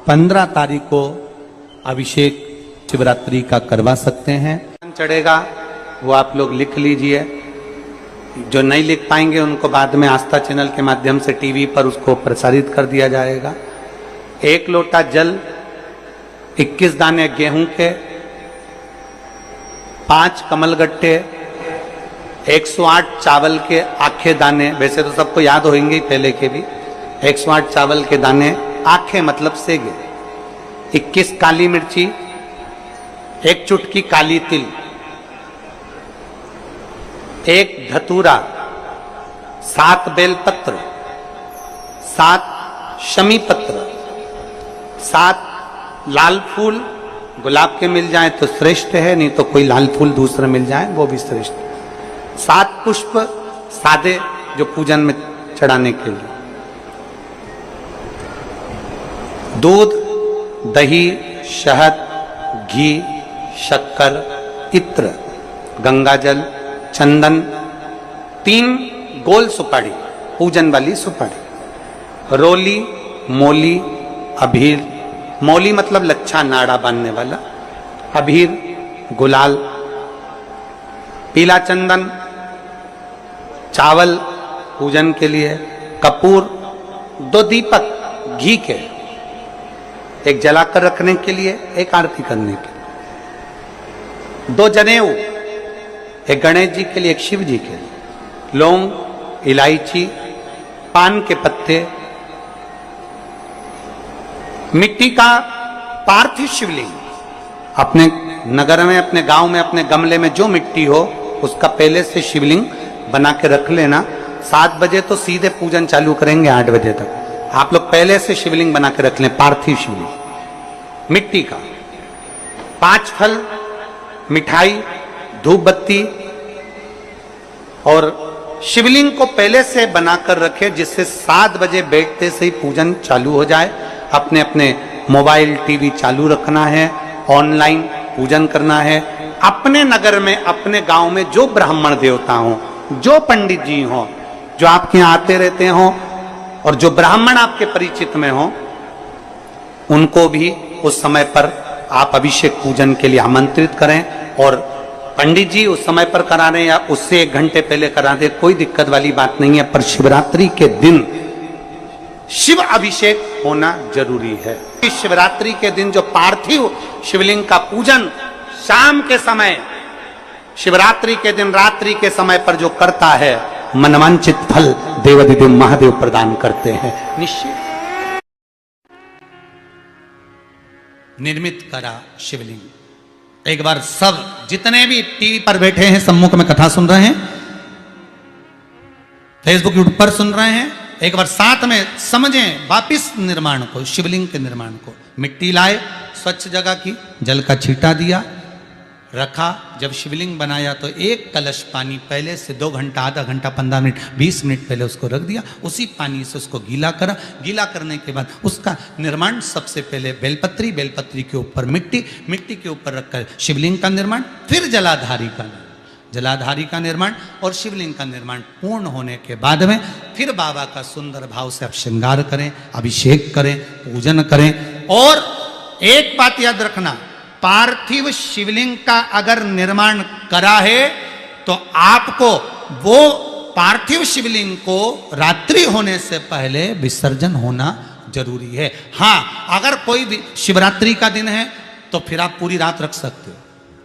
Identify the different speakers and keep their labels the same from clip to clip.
Speaker 1: 15 तारीख को अभिषेक शिवरात्रि का करवा सकते हैं। चढ़ेगा वो आप लोग लिख लीजिए, जो नहीं लिख पाएंगे उनको बाद में आस्था चैनल के माध्यम से टीवी पर उसको प्रसारित कर दिया जाएगा। 1 लोटा जल, 21 दाने गेहूं के, 5 कमलगट्टे, 108 चावल के आखे दाने, वैसे तो सबको याद होंगे ही पहले के भी, 108 चावल के दाने आखे मतलब सेगे, 21 काली मिर्ची, 1 चुटकी काली तिल, 1 धतूरा, 7 बेलपत्र, 7 शमी पत्र, 7 लाल फूल, गुलाब के मिल जाए तो श्रेष्ठ है, नहीं तो कोई लाल फूल दूसरा मिल जाए वो भी श्रेष्ठ है। 7 पुष्प सादे जो पूजन में चढ़ाने के लिए, दूध, दही, शहद, घी, शक्कर, इत्र, गंगाजल, चंदन, 3 गोल सुपारी, पूजन वाली सुपारी, रोली, मोली, अभीर, मौली मतलब लच्छा नाड़ा बांधने वाला, अभीर, गुलाल, पीला चंदन, चावल पूजन के लिए, कपूर, 2 दीपक घी के, 1 जलाकर रखने के लिए, 1 आरती करने के लिए, 2 जनेऊ, 1 गणेश जी के लिए, 1 शिव जी के लिए, लौंग, इलायची, पान के पत्ते, मिट्टी का पार्थिव शिवलिंग, अपने नगर में, अपने गांव में, अपने गमले में जो मिट्टी हो उसका पहले से शिवलिंग बना के रख लेना। 7 बजे तो सीधे पूजन चालू करेंगे, 8 बजे तक आप लोग पहले से शिवलिंग बना के रख लें, पार्थिव शिवलिंग मिट्टी का। 5 फल, मिठाई, धूप बत्ती, और शिवलिंग को पहले से बनाकर रखे जिससे 7 बजे बैठते से ही पूजन चालू हो जाए। अपने अपने मोबाइल टीवी चालू रखना है, ऑनलाइन पूजन करना है। अपने नगर में, अपने गांव में जो ब्राह्मण देवता हो, जो पंडित जी हो, जो आपके यहाँ आते रहते हो, और जो ब्राह्मण आपके परिचित में हो, उनको भी उस समय पर आप अभिषेक पूजन के लिए आमंत्रित करें। और पंडित जी उस समय पर करा रहे हैं या उससे 1 घंटे पहले करा दे, कोई दिक्कत वाली बात नहीं है। पर शिवरात्रि के दिन शिव अभिषेक होना जरूरी है। इस शिवरात्रि के दिन जो पार्थिव शिवलिंग का पूजन शाम के समय, शिवरात्रि के दिन रात्रि के समय पर जो करता है, मनवांचित फल देवाधिदेव महादेव प्रदान करते हैं निश्चित। निर्मित करा शिवलिंग। एक बार सब जितने भी टीवी पर बैठे हैं, सम्मुख में कथा सुन रहे हैं, फेसबुक यूट्यूब पर सुन रहे हैं, एक बार साथ में समझें वापिस निर्माण को, शिवलिंग के निर्माण को। मिट्टी लाए, स्वच्छ जगह की, जल का छींटा दिया, रखा। जब शिवलिंग बनाया तो 1 कलश पानी पहले से 2 घंटा, आधा घंटा, 15 मिनट, 20 मिनट पहले उसको रख दिया। उसी पानी से उसको गीला करा। गीला करने के बाद उसका निर्माण सबसे पहले बेलपत्री, बेलपत्री के ऊपर मिट्टी, मिट्टी के ऊपर रखकर शिवलिंग का निर्माण, फिर जलाधारी का निर्माण और शिवलिंग का निर्माण पूर्ण होने के बाद में फिर बाबा का सुंदर भाव से आप श्रृंगार करें, अभिषेक करें, पूजन करें। और एक बात याद रखना, पार्थिव शिवलिंग का अगर निर्माण करा है तो आपको वो पार्थिव शिवलिंग को रात्रि होने से पहले विसर्जन होना जरूरी है। हाँ, अगर कोई भी शिवरात्रि का दिन है तो फिर आप पूरी रात रख सकते हो।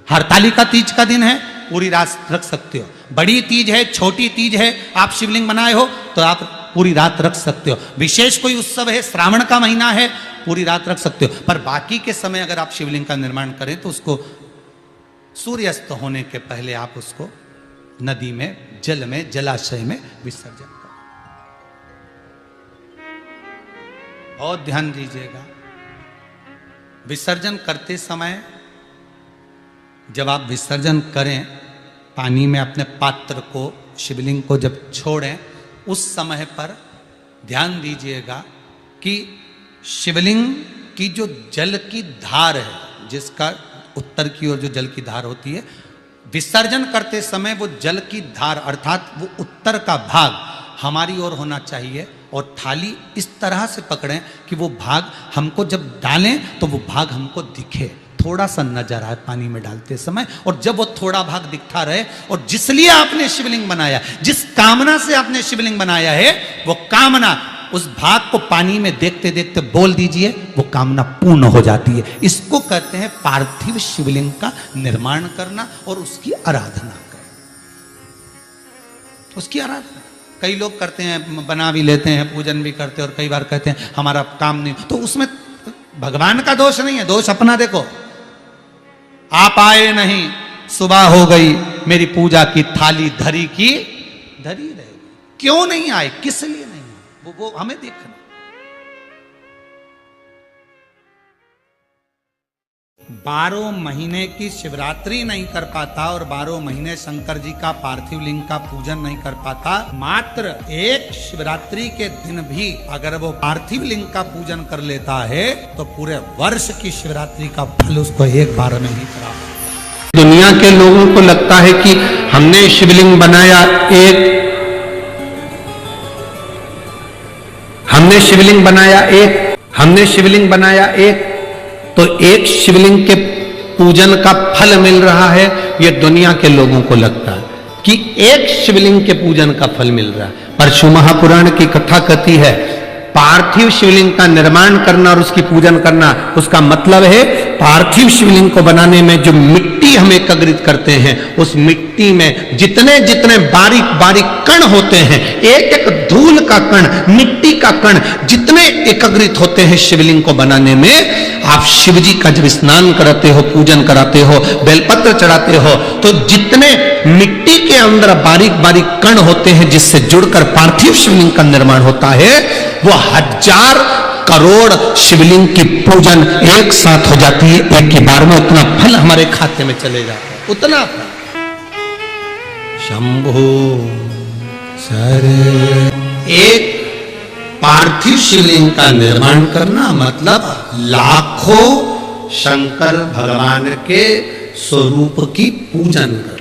Speaker 1: हरतालिका तीज का दिन है, पूरी रात रख सकते हो। बड़ी तीज है, छोटी तीज है, आप शिवलिंग बनाए हो तो आप पूरी रात रख सकते हो। विशेष कोई उत्सव है, श्रावण का महीना है, पूरी रात रख सकते हो। पर बाकी के समय अगर आप शिवलिंग का निर्माण करें तो उसको सूर्यास्त होने के पहले आप उसको नदी में, जल में, जलाशय में विसर्जन करें। बहुत ध्यान दीजिएगा। विसर्जन करते समय जब आप विसर्जन करें, पानी में अपने पात्र को, शिवलिंग को जब छोड़ें, उस समय पर ध्यान दीजिएगा कि शिवलिंग की जो जल की धार है, जिसका उत्तर की ओर जो जल की धार होती है, विसर्जन करते समय वो जल की धार अर्थात वो उत्तर का भाग हमारी ओर होना चाहिए और थाली इस तरह से पकड़ें कि वो भाग हमको जब डालें तो वो भाग हमको दिखे, थोड़ा सा नजर आए पानी में डालते समय। और जब वो थोड़ा भाग दिखता रहे, और जिसलिए आपने शिवलिंग बनाया, जिस कामना से आपने शिवलिंग बनाया है, वो कामना उस भाग को पानी में देखते देखते बोल दीजिए, वो कामना पूर्ण हो जाती है। इसको कहते हैं पार्थिव शिवलिंग का निर्माण करना और उसकी आराधना करना। उसकी आराधना कई लोग करते हैं, बना भी लेते हैं, पूजन भी करते हैं, और कई बार कहते हैं हमारा काम नहीं, तो उसमें भगवान का दोष नहीं है, दोष अपना। देखो, आप आए नहीं, सुबह हो गई, मेरी पूजा की थाली धरी की धरी रहेगी। क्यों नहीं आए, किस लिए नहीं, वो हमें देखना। 12 महीने की शिवरात्रि नहीं कर पाता और 12 महीने शंकर जी का पार्थिव लिंग का पूजन नहीं कर पाता, मात्र एक शिवरात्रि के दिन भी अगर वो पार्थिव लिंग का पूजन कर लेता है तो पूरे वर्ष की शिवरात्रि का फल उसको एक बार में ही प्राप्त।
Speaker 2: दुनिया के लोगों को लगता है कि हमने शिवलिंग बनाया एक, तो एक शिवलिंग के पूजन का फल मिल रहा है। ये दुनिया के लोगों को लगता है कि एक शिवलिंग के पूजन का फल मिल रहा है। पर शिव महापुराण की कथा कहती है, पार्थिव शिवलिंग का निर्माण करना और उसकी पूजन करना, उसका मतलब है पार्थिव शिवलिंग को बनाने में जो मिट्टी हम एकत्रित करते हैं, उस मिट्टी में जितने जितने बारीक बारीक कण होते हैं, एक एक धूल का कण, मिट्टी का कण जितने एकत्रित होते हैं शिवलिंग को बनाने में, आप शिव जी का जब स्नान कराते हो, पूजन कराते हो, बेलपत्र चढ़ाते हो, तो जितने मिट्टी के अंदर बारीक बारीक कण होते हैं जिससे जुड़कर पार्थिव शिवलिंग का निर्माण होता है, वो 1000 करोड़ शिवलिंग की पूजन एक साथ हो जाती है। एक ही बार में उतना फल हमारे खाते में चले जाता है, उतना फल। शंभो सर, एक पार्थिव शिवलिंग का निर्माण करना मतलब लाखों शंकर भगवान के स्वरूप की पूजन करना।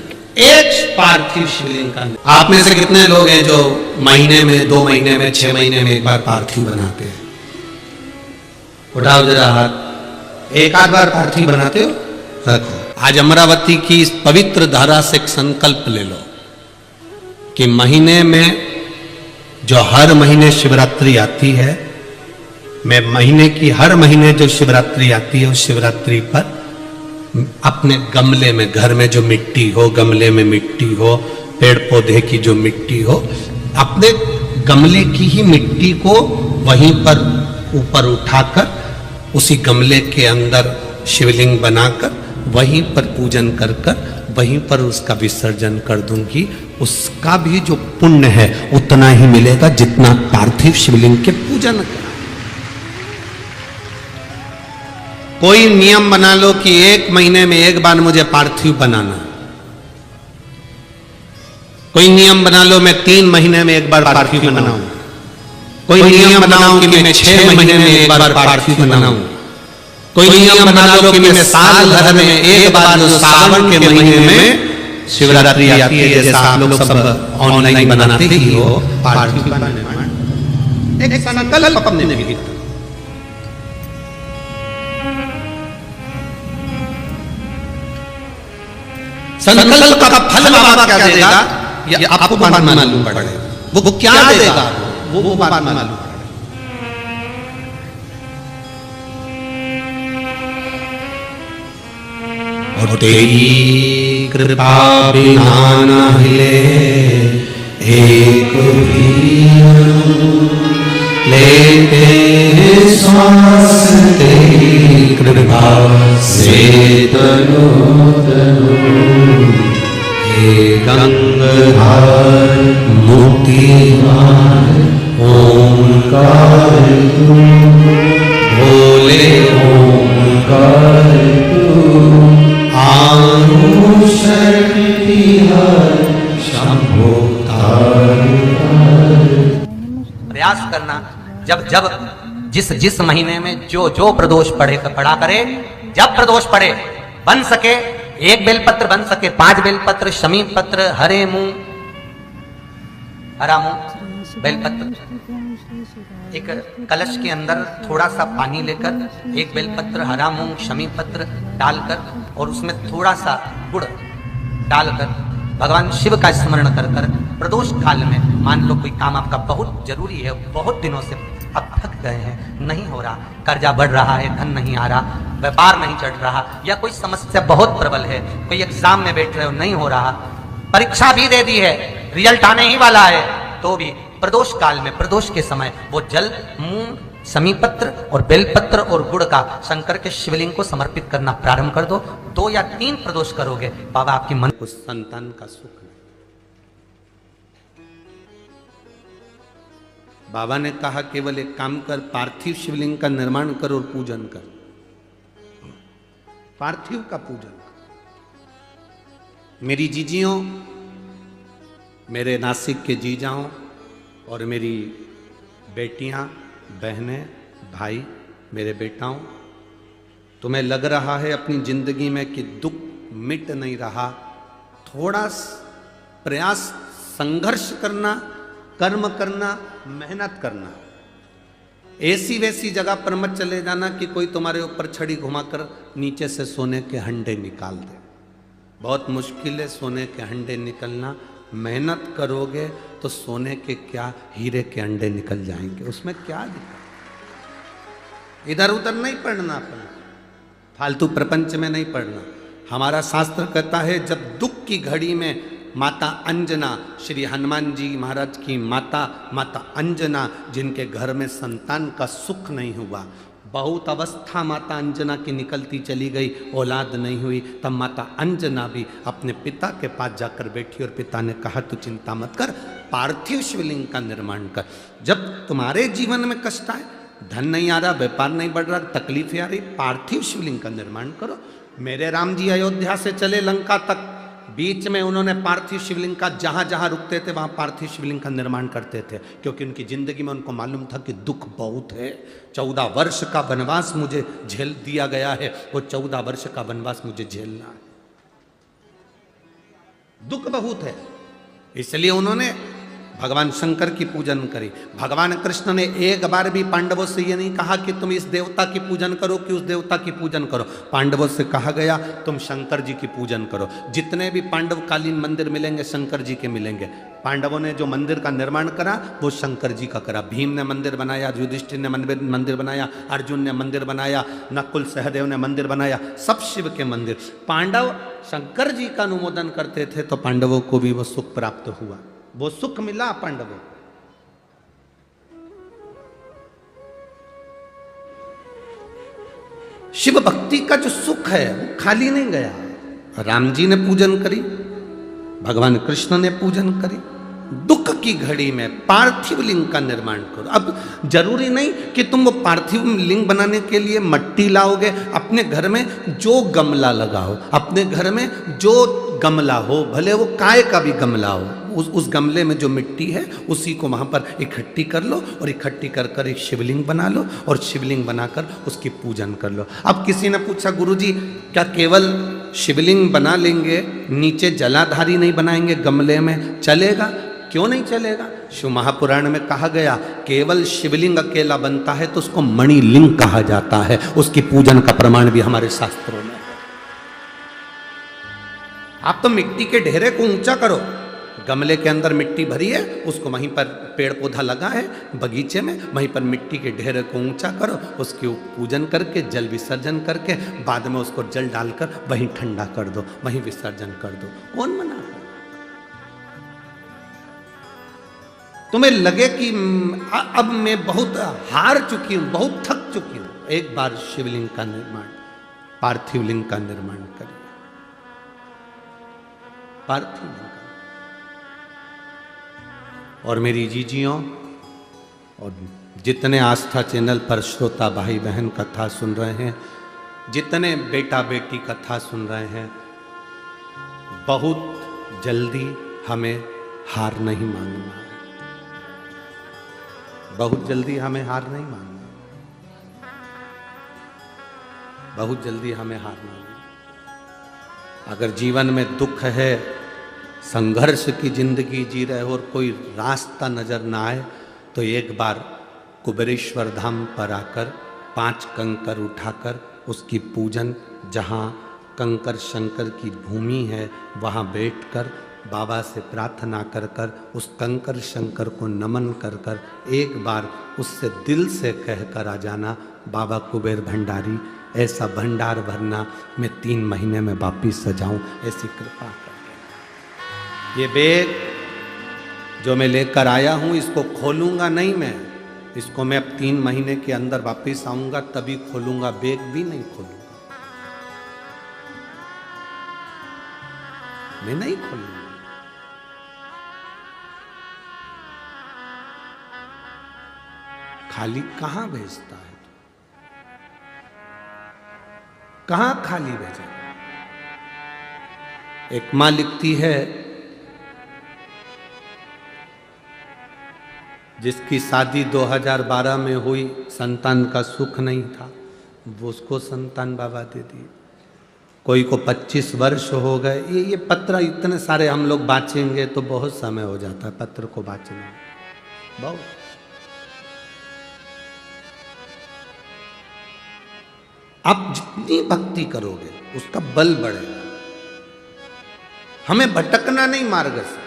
Speaker 2: एक पार्थिव शिवलिंग का। आप में से कितने लोग हैं जो महीने में, 2 महीने में, 6 महीने में एक बार पार्थिव बनाते हैं? उठाओ जरा हाथ। एक आध बार पार्थिव बनाते हो? रखो। आज अमरावती की इस पवित्र धारा से एक संकल्प ले लो कि महीने में, जो हर महीने शिवरात्रि आती है, मैं महीने की हर महीने जो शिवरात्रि आती है, उस शिवरात्रि पर अपने गमले में, घर में जो मिट्टी हो, गमले में मिट्टी हो, पेड़ पौधे की जो मिट्टी हो, अपने गमले की ही मिट्टी को वहीं पर ऊपर उठाकर, उसी गमले के अंदर शिवलिंग बनाकर, वहीं पर पूजन कर वहीं पर उसका विसर्जन कर दूंगी। उसका भी जो पुण्य है उतना ही मिलेगा जितना पार्थिव शिवलिंग के पूजन का। कोई नियम बना लो कि 1 महीने में एक बार मुझे पार्थिव बनाना। कोई नियम बना लो मैं 3 महीने में एक बार पार्थिव बनाऊं। कोई नियम बनाओ कि मैं 6 महीने में एक बार पार्थिव बनाऊं। कोई नियम बना लो कि मैं साल भर में एक बार, जो सावन के महीने में शिवरात्रि आती है, जैसा आप लोग सब ऑनलाइन बनाते ही हो, पार्थिव बनाना एक संकल्प अपने भी। संकल्प का फल बाबा क्या देगा ये आपको मालूम पड़ेगा। वो क्या देगा वो बात मालूम पड़ेगा। और तेरी कृपा बिना न हिले एक भी लेते श्वास, तेरी कृपा से तनो तनो। हे गंगाधर मुक्तिदार ओंकार तू, भोले ओंकार तू, शंभो
Speaker 3: प्रयास करना। जब जब जिस महीने में जो प्रदोष पड़ा करे, जब प्रदोष पड़े, बन सके 1 बेलपत्र, बन सके 5 बेलपत्र, शमी पत्र, हरा मुंह बेलपत्र, एक कलश के अंदर थोड़ा सा पानी लेकर एक बेलपत्र, हरा मूंग, शमी पत्र डालकर और उसमें थोड़ा सा गुड़ डालकर भगवान शिव का स्मरण कर कर प्रदोष काल में, मान लो कोई काम आपका बहुत जरूरी है, बहुत दिनों से अब थक गए हैं, नहीं हो रहा, कर्जा बढ़ रहा है, धन नहीं आ रहा, व्यापार नहीं चढ़ रहा, या कोई समस्या बहुत प्रबल है, कोई एग्जाम में बैठ रहे हो नहीं हो रहा, परीक्षा भी दे दी है, रिजल्ट आने ही वाला है, तो भी प्रदोष काल में, प्रदोष के समय वो जल, मूंग, समीपत्र और बेलपत्र और गुड़ का शंकर के शिवलिंग को समर्पित करना प्रारंभ कर दो। 2 या 3 प्रदोष करोगे, बाबा आपकी मन
Speaker 2: उस संतान का सुख नहीं। बाबा ने कहा केवल एक काम कर, पार्थिव शिवलिंग का निर्माण कर और पूजन कर, पार्थिव का पूजन कर। मेरी जीजियों, मेरे नासिक के जीजाओं और मेरी बेटियां, बहनें, भाई, मेरे बेटाओं, तुम्हें लग रहा है अपनी जिंदगी में कि दुख मिट नहीं रहा, थोड़ा प्रयास, संघर्ष करना, कर्म करना, मेहनत करना। ऐसी वैसी जगह पर मत चले जाना कि कोई तुम्हारे ऊपर छड़ी घुमाकर नीचे से सोने के हंडे निकाल दे। बहुत मुश्किल है सोने के हंडे निकलना। मेहनत करोगे तो सोने के क्या, हीरे के अंडे निकल जाएंगे, उसमें क्या दिक्कत। इधर उधर नहीं पढ़ना, अपना फालतू प्रपंच में नहीं पढ़ना। हमारा शास्त्र कहता है जब दुख की घड़ी में माता अंजना, श्री हनुमान जी महाराज की माता अंजना, जिनके घर में संतान का सुख नहीं हुआ, बहुत अवस्था माता अंजना की निकलती चली गई, औलाद नहीं हुई, तब माता अंजना भी अपने पिता के पास जाकर बैठी और पिता ने कहा तू चिंता मत कर, पार्थिव शिवलिंग का निर्माण कर। जब तुम्हारे जीवन में कष्ट आए, धन नहीं आ रहा, व्यापार नहीं बढ़ रहा, तकलीफें आ रही, पार्थिव शिवलिंग का निर्माण करो। मेरे राम जी अयोध्या से चले लंका तक, बीच में उन्होंने पार्थिव शिवलिंग का जहां जहां रुकते थे वहां पार्थिव शिवलिंग का निर्माण करते थे, क्योंकि उनकी जिंदगी में उनको मालूम था कि दुख बहुत है। 14 वर्ष का वनवास मुझे झेल दिया गया है, वो 14 वर्ष का वनवास मुझे झेलना है, दुख बहुत है। इसलिए उन्होंने भगवान शंकर की पूजन करी। भगवान कृष्ण ने एक बार भी पांडवों से ये नहीं कहा कि तुम इस देवता की पूजन करो कि उस देवता की पूजन करो। पांडवों से कहा गया तुम शंकर जी की पूजन करो। जितने भी पांडवकालीन मंदिर मिलेंगे शंकर जी के मिलेंगे। पांडवों ने जो मंदिर का निर्माण करा वो शंकर जी का करा। भीम ने मंदिर बनाया, युधिष्ठिर ने मंदिर बनाया, अर्जुन ने मंदिर बनाया, नकुल सहदेव ने मंदिर बनाया, सब शिव के मंदिर। पांडव शंकर जी का अनुमोदन करते थे तो पांडवों को भी वो सुख प्राप्त हुआ, वो सुख मिला पांडवों। शिव भक्ति का जो सुख है वो खाली नहीं गया। राम जी ने पूजन करी, भगवान कृष्ण ने पूजन करी। दुख की घड़ी में पार्थिव लिंग का निर्माण करो। अब जरूरी नहीं कि तुम वो पार्थिव लिंग बनाने के लिए मट्टी लाओगे, अपने घर में जो गमला लगाओ, अपने घर में जो गमला हो, भले वो काय का भी गमला हो, उस गमले में जो मिट्टी है उसी को वहाँ पर इकट्ठी कर लो और इकट्ठी कर कर एक शिवलिंग बना लो और शिवलिंग बनाकर उसकी पूजन कर लो। अब किसी ने पूछा गुरुजी क्या केवल शिवलिंग बना लेंगे, नीचे जलाधारी नहीं बनाएंगे गमले में, चलेगा? क्यों नहीं चलेगा? शिव महापुराण में कहा गया केवल शिवलिंग अकेला बनता है तो उसको मणिलिंग कहा जाता है। उसकी पूजन का प्रमाण भी हमारे शास्त्रों में है। आप तो मिट्टी के ढेरे को ऊंचा करो, गमले के अंदर मिट्टी भरी है, उसको वहीं पर पेड़ पौधा लगा है बगीचे में, वहीं पर मिट्टी के ढेरे को ऊंचा करो, उसके पूजन करके जल विसर्जन करके बाद में उसको जल डालकर वहीं ठंडा कर दो, वहीं विसर्जन कर दो। कौन मना? तुम्हें लगे कि अब मैं बहुत हार चुकी हूं, बहुत थक चुकी हूं, एक बार शिवलिंग का निर्माण, पार्थिव लिंग का निर्माण करिए। पार्थिव लिंग का। और मेरी जीजियों और जितने आस्था चैनल पर श्रोता भाई बहन कथा सुन रहे हैं, जितने बेटा बेटी कथा सुन रहे हैं, बहुत जल्दी हमें हार नहीं मानना है। बहुत जल्दी हमें हार नहीं मानना, बहुत जल्दी हमें हार मानना। अगर जीवन में दुख है, संघर्ष की जिंदगी जी रहे हो और कोई रास्ता नजर ना आए तो एक बार कुबेरेश्वर धाम पर आकर 5 कंकर उठाकर उसकी पूजन, जहाँ कंकर शंकर की भूमि है वहाँ बैठकर बाबा से प्रार्थना कर कर उस कंकर शंकर को नमन कर कर एक बार उससे दिल से कह कर आ जाना, बाबा कुबेर भंडारी ऐसा भंडार भरना मैं 3 महीने में वापिस सजाऊं, ऐसी कृपा कर। ये बैग जो मैं लेकर आया हूं इसको खोलूंगा नहीं मैं, इसको मैं अब 3 महीने के अंदर वापिस आऊंगा तभी खोलूंगा, बैग भी नहीं खोलूंगा, मैं नहीं खोलूंगा। खाली कहां भेजता है, कहां खाली भेजा। एक मां लिखती है जिसकी शादी 2012 में हुई, संतान का सुख नहीं था, वो उसको संतान बाबा दे दिए। कोई को 25 वर्ष हो गए। ये पत्र इतने सारे हम लोग बाँचेंगे तो बहुत समय हो जाता है पत्र को बाँचने में, बहुत। आप जितनी भक्ति करोगे उसका बल बढ़ेगा। हमें भटकना नहीं मार्ग से।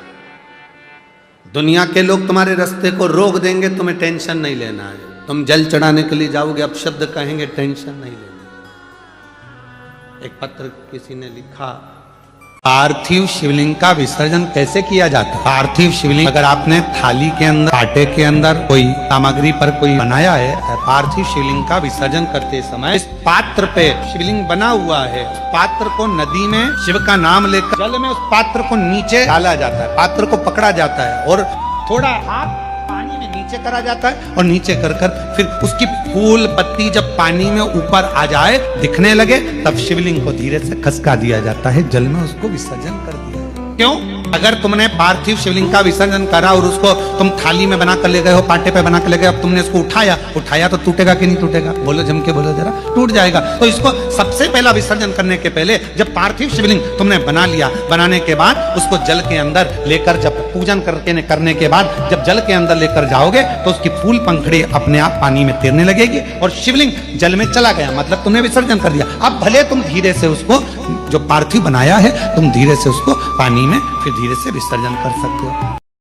Speaker 2: दुनिया के लोग तुम्हारे रास्ते को रोक देंगे, तुम्हें टेंशन नहीं लेना है। तुम जल चढ़ाने के लिए जाओगे, अब शब्द कहेंगे, टेंशन नहीं लेना। एक पत्र किसी ने लिखा,
Speaker 1: पार्थिव शिवलिंग का विसर्जन कैसे किया जाता है। पार्थिव शिवलिंग अगर आपने थाली के अंदर, आटे के अंदर कोई सामग्री पर कोई बनाया है, पार्थिव शिवलिंग का विसर्जन करते समय इस पात्र पे शिवलिंग बना हुआ है, उस पात्र को नदी में शिव का नाम लेकर जल में उस पात्र को नीचे डाला जाता है, पात्र को पकड़ा जाता है और थोड़ा हाथ पानी में नीचे करा जाता है और नीचे कर कर फिर उसकी फूल पत्ती जब पानी में ऊपर आ जाए, दिखने लगे, तब शिवलिंग को धीरे से खसका दिया जाता है, जल में उसको विसर्जन कर दिया। क्यों? अगर तुमने पार्थिव शिवलिंग का विसर्जन करा और उसको तुम थाली में बना कर ले गए हो, पाटे पे बना कर ले गए, अब तुमने उसको उठाया तो टूटेगा कि नहीं टूटेगा? बोलो, जम के बोलो जरा, टूट जाएगा। तो इसको सबसे पहला विसर्जन करने के पहले जब पार्थिव शिवलिंग तुमने बना लिया, बनाने के बाद उसको जल के अंदर लेकर, जब पूजन करने के बाद जब जल के अंदर लेकर जाओगे तो उसकी फूल पंखड़ी अपने आप पानी में तैरने लगेगी और शिवलिंग जल में चला गया, मतलब तुमने विसर्जन कर दिया। अब भले तुम धीरे से उसको, जो पार्थिव बनाया है, तुम धीरे से उसको पानी में फिर धीरे से विसर्जन कर सकते हो।